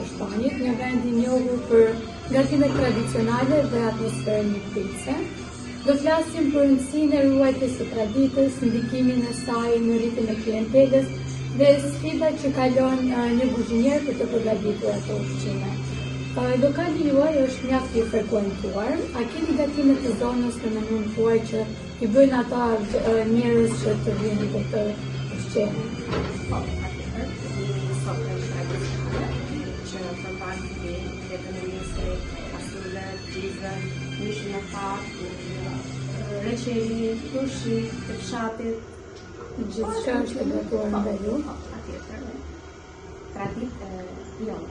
të Shpanjit, një vend i njohur për gatimet tradicionale dhe atmosferën mikpritëse. Do flasim për rëndësinë e ruajtjes së traditës, ndikimin e saj në rritjen e klientelës dhe sfidat që kalon një kuzhinier për të përgatitur ato ushqime. Lokali juaj është mjaft i frekuentuar. A keni gatime të zonës në menun tuaj që i bëjnë ata njerëz që të vinë për të ushqime? Po, atëherë, një sofrë tradicionale që përmban vetëmërisë, fasole, gjizë, mishin e fatë, reçeli, turshi, të fshatit. Gjithçka është gatuar nga ju? Po, atëherë. Traditë jonë.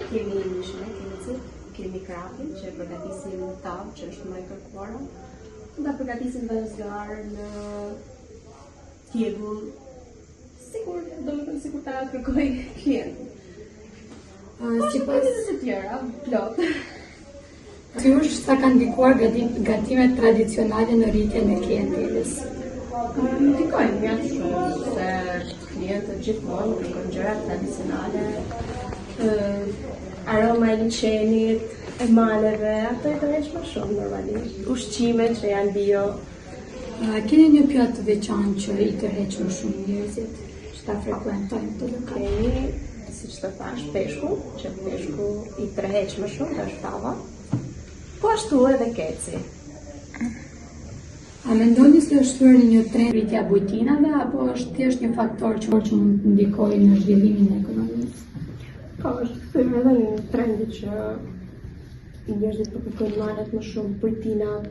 Kemi mishin e kecit, kemi krapin që përgatisim në tavë, që është më e kërkuara. Da përgatisim dhe zgarë në tjegull, sikur ta kërkoj klientin. Sipas të tjera, plot. Tyush, sa kanë ndikuar gatimet tradicionale në rritjen e klientelës? Ndikojnë mjaft shumë, se klientët gjithmonë kërkojnë gjëra tradicionale, aroma e liçenit, e maleve, ato i tërheq më shumë normalisht. Ushqimet që janë bio. Keni një pjatë të veçantë që i tërheq më shumë njerëzit që ta frekuentojnë të lokal? Kemi, siç të thash, peshku, që peshku i tërheq më shumë dhe është tava. Po ashtu edhe keci. A mendoni se është hyrë një trend rritja e bujtinave apo është thjesht një faktor që mund të ndikojë në zhvillimin e ekonomisë? Po, është thyrë edhe një trendi që njerëzit po kërkojnë malet më shumë, bujtinat,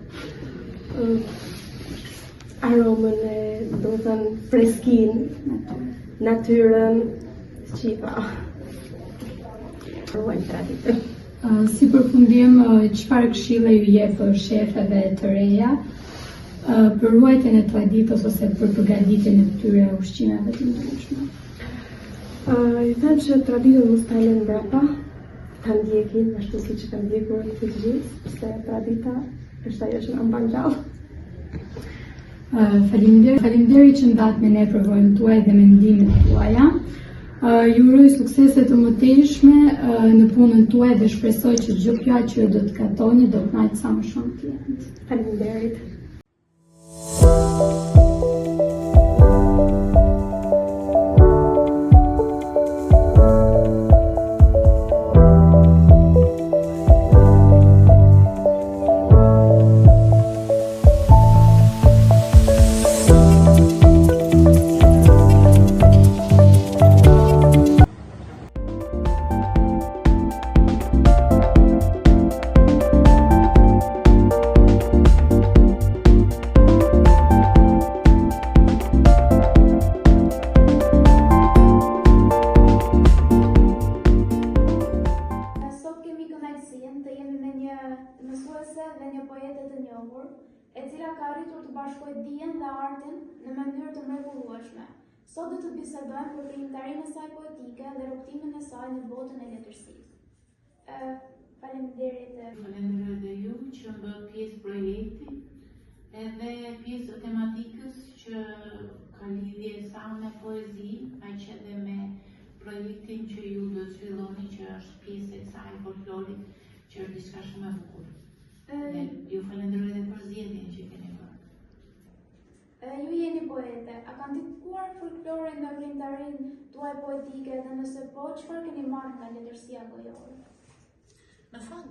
aromën e, domethënë, freskinë, natyrën, qipa. Ruajnë traditën. Si përfundim, çfarë këshille ju jep shefeve të reja për ruajtjen e traditës ose për përgatitjen e këtyre ushqimeve të ndryshme? I them që traditën mos ta lënë mbrapa, ta ndjekin, ashtu siç ka ndjekur të gjithë, se tradita është ajo që na mban gjallë. Faleminderit që ndahet me ne provojën tuaj dhe mendimet tuaja. Ju uroj suksese të mëtejshme në punën tuaj dhe shpresoj që çdo pjatë që do të gatoni do të kënaqë sa më shumë klientë. Faleminderit. E cila ka arritur të bashkojë dijen dhe artin në mënyrë të mrekullueshme. Sot do të bisedojmë për krijimtarinë e saj poetike dhe rrugtimin e saj në botën e letërsisë. Faleminderit. Falenderoj dhe ju që bë pjesë projekti edhe pjesë të tematikës që ka lidhje sa me poezi, aq edhe me projektin që ju do të zhvilloni që është pjesë e kësaj folklorit që është diçka shumë e bukur. Dhe ju falenderoj dhe për zgjedhjen që keni bërë. Ju jeni poete, a ka ndikuar folklorin nga krijimtarinë tuaj poetike dhe nëse po, çfarë keni marrë nga letërsia gojore? Në fakt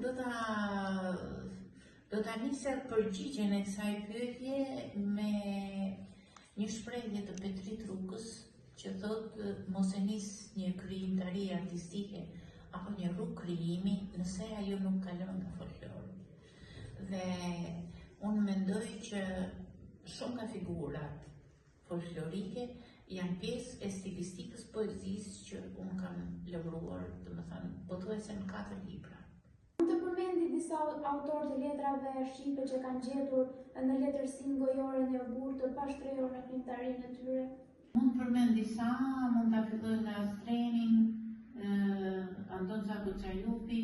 do ta nisja përgjigjen e kësaj pyetje me një shprehje të Petrit Rukës që thotë mos e nis një krijimtari artistike apo një rrugë krijimi nëse ajo nuk kalon nga folklori. Dhe unë mendoj që shumë nga figurat folklorike janë pjesë e stilistikës poezisë që unë kam lavdëruar, domethënë, pothuajse në 4 libra. Mund të përmendi disa autorë të letrave shqipe që kanë gjetur në letërsinë gojore një burë të pashtrehur në krijimtarinë e tyre? Mund të përmend disa, mund ta filloj nga Strenin, Anton Zako Çajupi,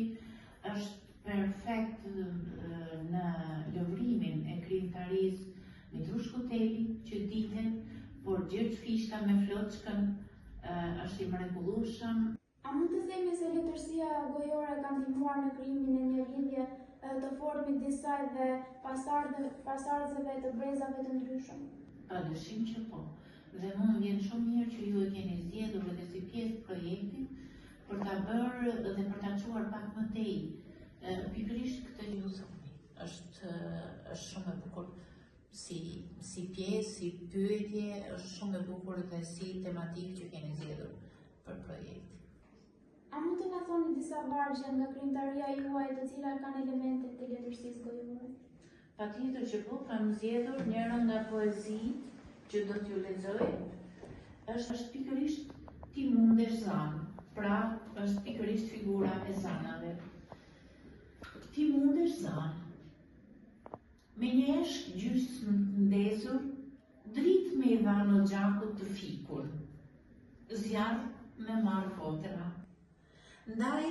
është perfekt në lëvrimin e krijimtarisë Mitrush Kuteli që ditet, por Gjergj Fishta me Floçkën është i mrekullueshëm. A A mund të themi se letërsia gojore ka ndihmuar në krijimin e një lidhje të fortë midis saj dhe pasardhësve të brezave të ndryshëm? Padyshim që po. Dhe më vjen shumë mirë që ju e keni zgjedhur edhe si pjesë të projektit për ta bërë dhe për ta çuar pak më tej. Pikërisht këtë ju thoni. Është shumë e bukur si pjesë, si pyetje, është shumë e bukur dhe si tematikë që keni zgjedhur për projektin. A mund të na thoni disa vargje nga krijimtaria juaj të cilat kanë elemente të letërsisë gojore? Patjetër që po, kam zgjedhur njërin nga poezitë që do t'ju lexoj. Është pikërisht Ti mundesh zanë. Pra, është pikërisht figura e zanave. Ti mundesh zanë. Me një eshk gjysmë të ndezur, dritë me i dhanë o gjakut të fikur. Zjarë me marë fotera. Ndaj,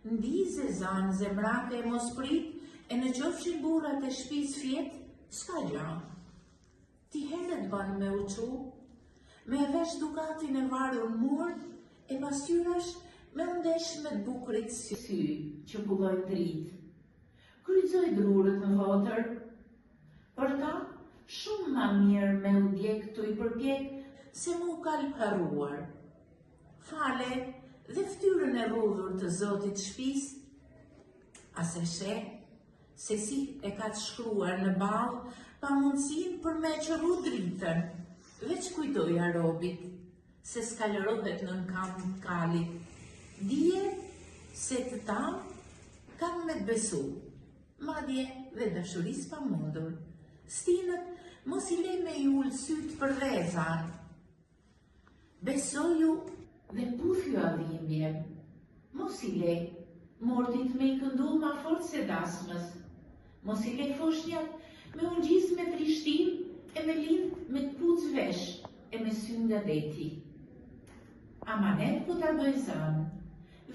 ndize zanë zemrake e mos prit, e në qofshin burrat e shtëpis fjet, s'ka gjanë. Ti herët ban me uçu, me vesh dukatin e varur mur, e pasyrash me undesh me bukurit sy që pullojnë dritë. Kryqëzoj drurët në votër, për ta shumë ma mirë me u djek të i përpjek se mu kalp harruar. Fale dhe ftyrën e rrudhur të zotit shpis, a se she, se si e ka të shkruar në balë, pa mundësin për me qërru dritën, veç kujtoj arobit, se s'kalërohet në kam të kalit. Dije se të tam kam me të besu, madje dhe dëshuris pa mundur. Stinët mos i le me ju sytë për dhezan. Besoju dhe puthju adhimbje, mos i le mordit me i këndu ma fort se dasmës, mos i le foshnjat me unë gjis me trishtim e me lind me të puc vesh e me sy nga deti. Amanet po ta bëj zanë,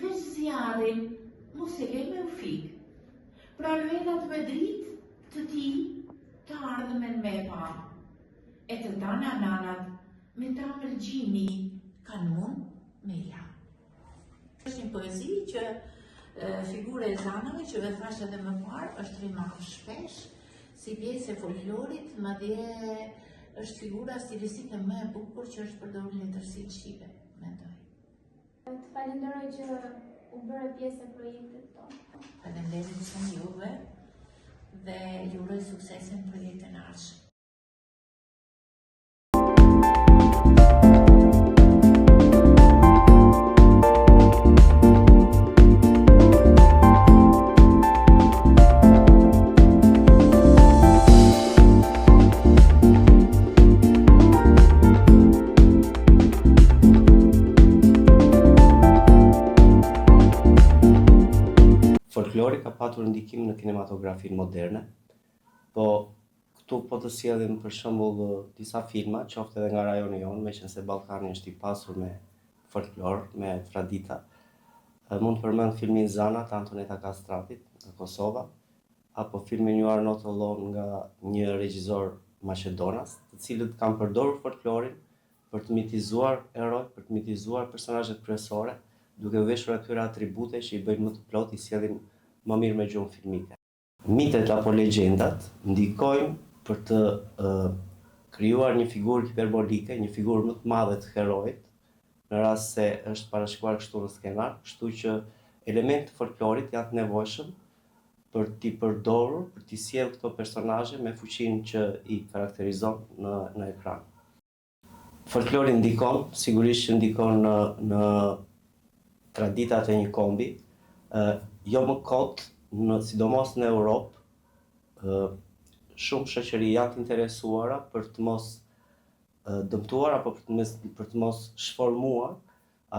veç zjarin mos e le me u fik, pra vedat me drit të ti të ardhmen me pa, e të tana nanat me ta mërgjimi kanë mund me ja. Është një poezi që figure e zanave që vetë thash edhe më parë, është rimarrë shpesh si pjesë e folklorit, madje është figura stilistike më e bukur që është përdorur në letërsinë shqipe, mendoj. Të falenderoj që u bëre pjesë e projektit tonë. Faleminderit shumë juve dhe ju uroj suksese në projektin e ardhshëm. Folklori ka patur ndikim në kinematografinë moderne, po këtu po të sjellim për shembull disa filma, qoftë edhe nga rajoni jonë, meqense Ballkani është i pasur me folklor, me tradita. Mund të përmend filmin Zana të Antoneta Kastratit nga Kosova, apo filmin Ju are not alone nga një regjisor maqedonas, të cilët kanë përdorur folklorin për të mitizuar eroj, për të mitizuar personazhet kryesore, duke veshur atyre atribute që i bëjnë më të plot, i sjellin më mirë me gjuhën filmike. Mitet apo legjendat ndikojnë për të krijuar një figurë hiperbolike, një figurë më të madhe të herojit, në rast se është parashikuar kështu në skenar, kështu që elementë të folklorit janë të nevojshëm për t'i përdorur, për t'i sjellë këto personazhe me fuqinë që i karakterizon në ekran. Folklori ndikon, sigurisht që ndikon në traditat e një kombi, jo më kot, sidomos në Europë, shumë shoqëri janë të interesuara për të mos dëmtuar apo për të mos shformuar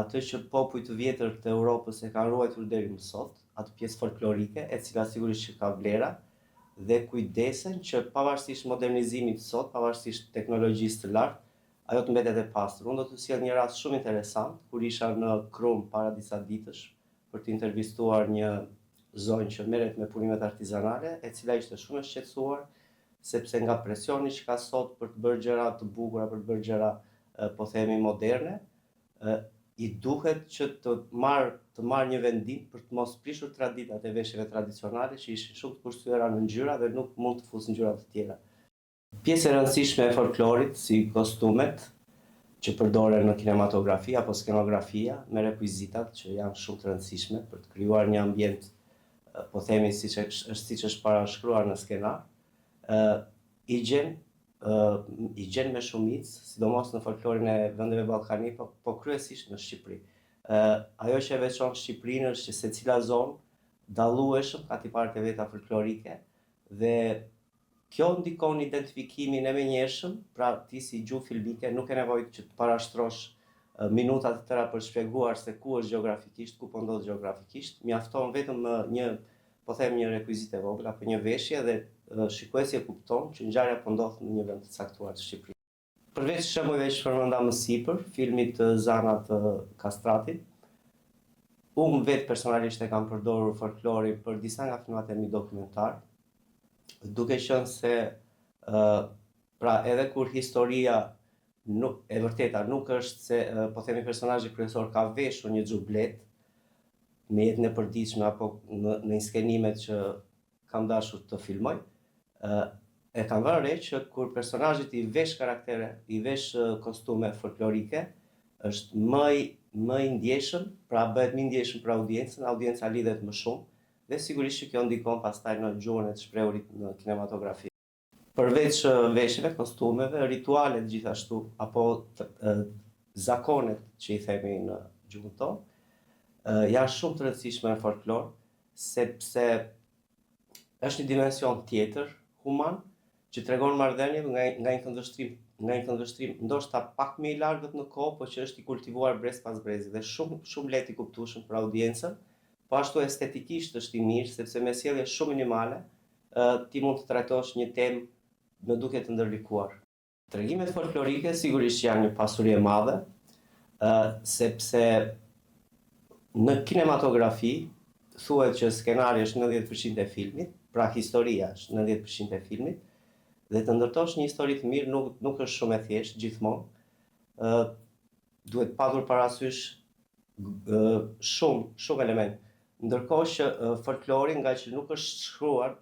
atë që popujt të vjetër të Europës e kanë ruajtur deri më sot, atë pjesë folklorike, e cila sigurisht që ka vlera, dhe kujdesen që pavarësisht modernizimit sot, pavarësisht teknologjisë të lartë, ajo të mbetet e pastër. Unë do të sjell një rast shumë interesant, kur isha në Krum para disa ditësh për të intervistuar një zonjë që merret me punimet artizanale, e cila ishte shumë e shqetësuar, sepse nga presioni që ka sot për të bërë gjëra të bukura, për të bërë gjëra po themi moderne, i duhet që të marrë një vendim për të mos prishur traditat e veshjeve tradicionale që ishin shumë të kushtuara në ngjyra dhe nuk mund të fusë ngjyra të tjera. Pjesë e rëndësishme e folklorit, si kostumet që përdoren në kinematografi apo skenografia, me rekvizitat që janë shumë të rëndësishme për të krijuar një ambient, po themi siç është parashkruar në skenar, i gjen me shumicë, sidomos në folklorin e vendeve ballkanik, po kryesisht në Shqipëri. Ajo që e veçon Shqipërinë është që secila zonë dallueshëm ka tipare e veta folklorike dhe kjo ndikon identifikimin e menjëhershëm, pra ti si gjuhë filmike nuk e nevojë që të parashtrosh minuta të tëra për shpjeguar se ku është gjeografikisht, ku po ndodh gjeografikisht, mjafton vetëm një rekvizit e vogël apo një veshje dhe shikuesi e kupton që ngjarja po ndodh në një vend të caktuar të Shqipërisë. Përveç shembujve që përmenda më sipër, filmit Zana të Kastratit, unë vetë personalisht e kam përdorur folklorin për disa nga filmat e mi dokumentar, duke qenë se pra edhe kur historia e vërteta nuk është se po themi personazhi kryesor ka veshur një xhublet në jetën e përditshme apo në skenimet që kam dashur të filmoj, e kam vënë re që kur personazhit i vesh karaktere, i vesh kostume folklorike, është më i ndjeshëm, pra bëhet më i ndjeshëm për audiencën, audienca lidhet më shumë dhe sigurisht që kjo ndikon pastaj në gjuhën e të shprehurit në kinematografi. Përveç veshjeve, kostumeve, ritualet gjithashtu, apo zakonet që i themi në gjuhën tonë, janë shumë të rëndësishme në folklor, sepse është një dimension tjetër, human, që tregon marrëdhënie nga një këndvështrim ndoshta pak më i largët në kohë, por që është i kultivuar brez pas brezi dhe shumë lehtë i kuptueshëm për audiencën, po ashtu estetikisht është i mirë sepse me sjellje shumë minimale ti mund të trajtosh një temë në duke të ndërlikuar. Tregimet folklorike sigurisht janë një pasuri e madhe, sepse në kinematografi thuhet që skenari është 90% e filmit, pra historia është 90% e filmit, dhe të ndërtosh një histori të mirë nuk është shumë e thjeshtë gjithmonë. Duhet patur parasysh shumë elementë. Ndërkohë që folklori, nga që nuk është shkruar,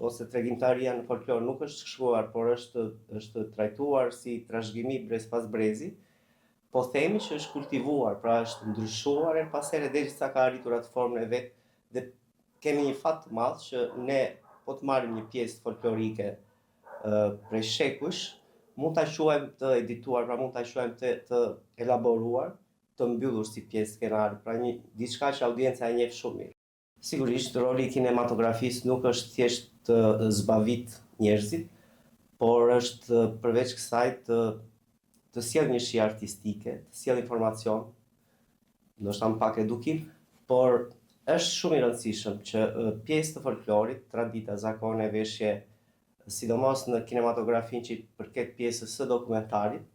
ose tregimtaria në folklor nuk është shkruar, por është trajtuar si trashëgimi brez pas brezi, po themi që është kultivuar, pra është ndryshuar pas here derisa ka arritur atë formën e vet dhe kemi një fat të madh që ne po të marrim një pjesë folklorike prej shekujsh, mund ta quajmë të edituar, pra mund ta quajmë të elaboruar, të mbyllur si pjesë skenari, pra diçka që audienca e njeh shumë mirë. Sigurisht, roli i kinematografisë nuk është thjesht të zbavit njerëzit, por është përveç kësaj të sjell një shije artistike, të sjell informacion, ndoshta pak edukim, por është shumë i rëndësishëm që pjesë të folklorit, tradita, zakone, veshje, sidomos në kinematografinë që përket pjesës së dokumentarit,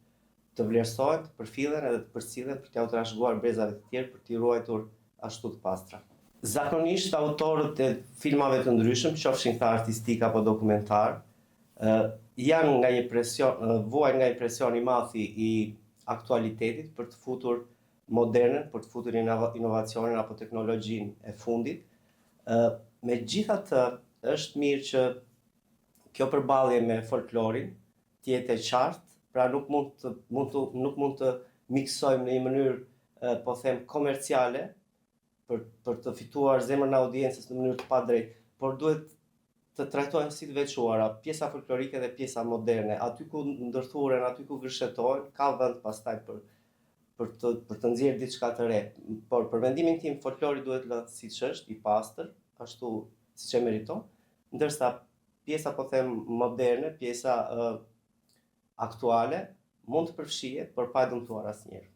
të vlerësohen, të përfillen edhe të përcillen për t'ia trashëguar brezave të tjerë për t'i ruajtur ashtu të pastra. Zakonisht autorët e filmave të ndryshëm, qofshin këta artistik apo dokumentar, janë nga vuajnë nga një presion i madh i aktualitetit për të futur modernën, për të futur inovacionin apo teknologjinë e fundit. Megjithatë, është mirë që kjo përballje me folklorin të jetë e qartë, pra nuk mund të miksojmë në një mënyrë po them komerciale për të fituar zemrën e audiencës në mënyrë të padrejtë, por duhet të trajtohen si të veçuara, pjesa folklorike dhe pjesa moderne. Aty ku ndërthuren, aty ku gërshetohen, ka vend pastaj për të nxjerrë diçka të re. Por për mendimin tim folklori duhet lënë siç është, i pastër, ashtu siç e meriton, ndërsa pjesa po them moderne, pjesa aktuale mund të përfshihet, por pa dëmtuar asnjëherë.